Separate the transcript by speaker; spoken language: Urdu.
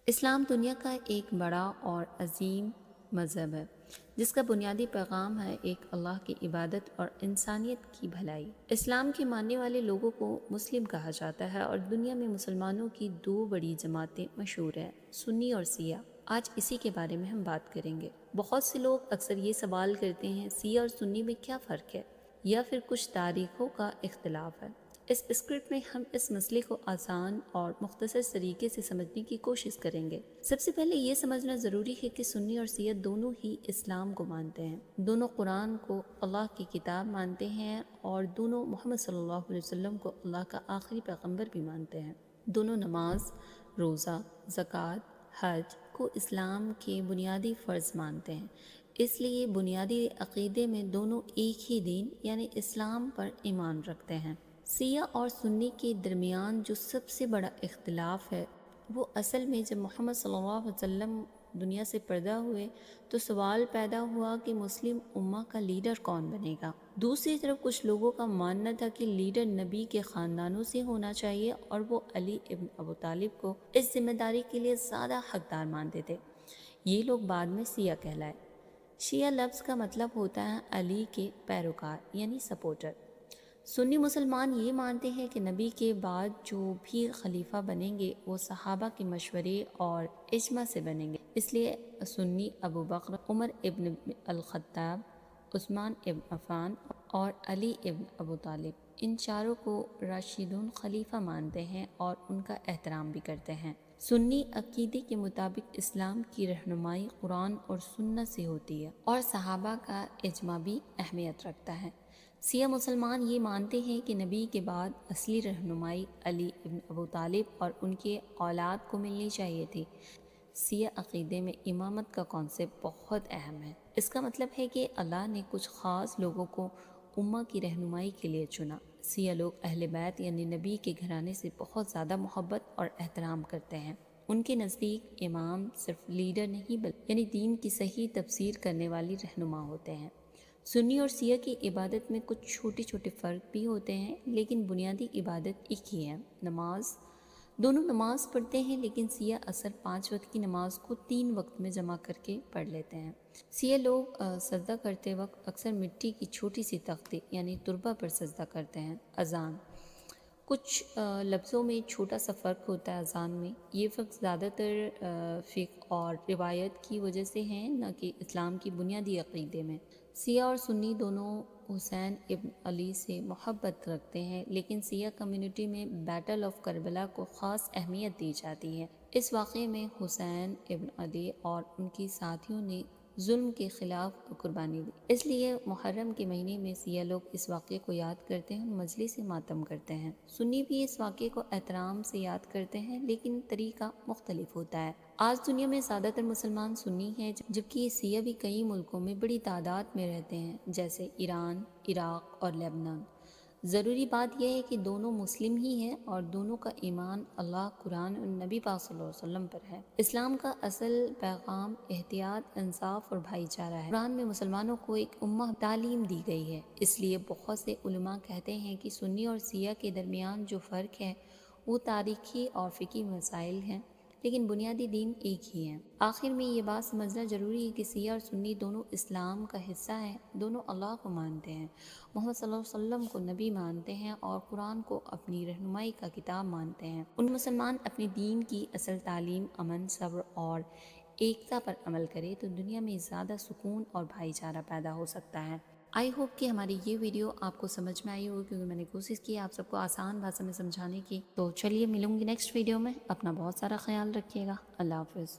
Speaker 1: اسلام دنیا کا ایک بڑا اور عظیم مذہب ہے جس کا بنیادی پیغام ہے ایک اللہ کی عبادت اور انسانیت کی بھلائی۔ اسلام کے ماننے والے لوگوں کو مسلم کہا جاتا ہے اور دنیا میں مسلمانوں کی دو بڑی جماعتیں مشہور ہیں، سنی اور شیعہ۔ آج اسی کے بارے میں ہم بات کریں گے۔ بہت سے لوگ اکثر یہ سوال کرتے ہیں شیعہ اور سنی میں کیا فرق ہے یا پھر کچھ تاریخوں کا اختلاف ہے۔ اس اسکرپٹ میں ہم اس مسئلے کو آسان اور مختصر طریقے سے سمجھنے کی کوشش کریں گے۔ سب سے پہلے یہ سمجھنا ضروری ہے کہ سنی اور شیعہ دونوں ہی اسلام کو مانتے ہیں، دونوں قرآن کو اللہ کی کتاب مانتے ہیں اور دونوں محمد صلی اللہ علیہ وسلم کو اللہ کا آخری پیغمبر بھی مانتے ہیں۔ دونوں نماز، روزہ، زکوٰۃ، حج کو اسلام کے بنیادی فرض مانتے ہیں، اس لیے بنیادی عقیدے میں دونوں ایک ہی دین یعنی اسلام پر ایمان رکھتے ہیں۔ شیعہ اور سنی کے درمیان جو سب سے بڑا اختلاف ہے وہ اصل میں جب محمد صلی اللہ علیہ وسلم دنیا سے پردہ ہوئے تو سوال پیدا ہوا کہ مسلم امہ کا لیڈر کون بنے گا۔ دوسری طرف کچھ لوگوں کا ماننا تھا کہ لیڈر نبی کے خاندانوں سے ہونا چاہیے اور وہ علی ابن ابو طالب کو اس ذمہ داری کے لیے زیادہ حقدار مانتے تھے۔ یہ لوگ بعد میں شیعہ کہلائے۔ شیعہ لفظ کا مطلب ہوتا ہے علی کے پیروکار یعنی سپورٹر۔ سنی مسلمان یہ مانتے ہیں کہ نبی کے بعد جو بھی خلیفہ بنیں گے وہ صحابہ کے مشورے اور اجماع سے بنیں گے، اس لیے سنی ابو بکر، عمر ابن الخطاب، عثمان ابن عفان اور علی ابن ابو طالب ان چاروں کو راشدون خلیفہ مانتے ہیں اور ان کا احترام بھی کرتے ہیں۔ سنی عقیدے کے مطابق اسلام کی رہنمائی قرآن اور سنت سے ہوتی ہے اور صحابہ کا اجماع بھی اہمیت رکھتا ہے۔ شیعہ مسلمان یہ مانتے ہیں کہ نبی کے بعد اصلی رہنمائی علی ابن ابو طالب اور ان کے اولاد کو ملنی چاہیے تھی۔ شیعہ عقیدے میں امامت کا کانسیپٹ بہت اہم ہے۔ اس کا مطلب ہے کہ اللہ نے کچھ خاص لوگوں کو امہ کی رہنمائی کے لیے چنا۔ شیعہ لوگ اہل بیت یعنی نبی کے گھرانے سے بہت زیادہ محبت اور احترام کرتے ہیں۔ ان کے نزدیک امام صرف لیڈر نہیں بلکہ یعنی دین کی صحیح تفسیر کرنے والی رہنما ہوتے ہیں۔ سنی اور شیعہ کی عبادت میں کچھ چھوٹے چھوٹے فرق بھی ہوتے ہیں لیکن بنیادی عبادت ایک ہی ہے، نماز۔ دونوں نماز پڑھتے ہیں لیکن شیعہ اثر 5 وقت کی نماز کو 3 وقت میں جمع کر کے پڑھ لیتے ہیں۔ شیعہ لوگ سجدہ کرتے وقت اکثر مٹی کی چھوٹی سی تختی یعنی تربہ پر سجدہ کرتے ہیں۔ اذان، کچھ لفظوں میں چھوٹا سا فرق ہوتا ہے اذان میں، یہ فرق زیادہ تر فقہ اور روایت کی وجہ سے ہیں نہ کہ اسلام کی بنیادی عقیدے میں۔ شیعہ اور سنی دونوں حسین ابن علی سے محبت رکھتے ہیں لیکن شیعہ کمیونٹی میں بیٹل آف کربلا کو خاص اہمیت دی جاتی ہے۔ اس واقعے میں حسین ابن علی اور ان کی ساتھیوں نے ظلم کے خلاف قربانی دی، اس لیے محرم کے مہینے میں شیعہ لوگ اس واقعے کو یاد کرتے ہیں اور مجلس ماتم کرتے ہیں۔ سنی بھی اس واقعے کو احترام سے یاد کرتے ہیں لیکن طریقہ مختلف ہوتا ہے۔ آج دنیا میں زیادہ تر مسلمان سنی ہیں جبکہ شیعہ بھی کئی ملکوں میں بڑی تعداد میں رہتے ہیں جیسے ایران، عراق اور لیبنان۔ ضروری بات یہ ہے کہ دونوں مسلم ہی ہیں اور دونوں کا ایمان اللہ، قرآن اور نبی پاک صلی اللہ علیہ وسلم پر ہے۔ اسلام کا اصل پیغام احتیاط، انصاف اور بھائی چارہ ہے۔ قرآن میں مسلمانوں کو ایک امہ تعلیم دی گئی ہے، اس لیے بہت سے علماء کہتے ہیں کہ سنی اور شیعہ کے درمیان جو فرق ہے وہ تاریخی اور فقہی مسائل ہیں لیکن بنیادی دین ایک ہی ہے۔ آخر میں یہ بات سمجھنا ضروری ہے کہ شیعہ اور سنی دونوں اسلام کا حصہ ہیں، دونوں اللہ کو مانتے ہیں، محمد صلی اللہ علیہ وسلم کو نبی مانتے ہیں اور قرآن کو اپنی رہنمائی کا کتاب مانتے ہیں۔ ان مسلمان اپنے دین کی اصل تعلیم، امن، صبر اور ایکتا پر عمل کرے تو دنیا میں زیادہ سکون اور بھائی چارہ پیدا ہو سکتا ہے۔ آئی ہوپ کہ ہماری یہ ویڈیو آپ کو سمجھ میں آئی ہوگی کیونکہ میں نے کوشش کی آپ سب کو آسان بھاشا میں سمجھانے کی۔ تو چلیے ملوں گی نیکسٹ ویڈیو میں، اپنا بہت سارا خیال رکھیے گا۔ اللہ حافظ۔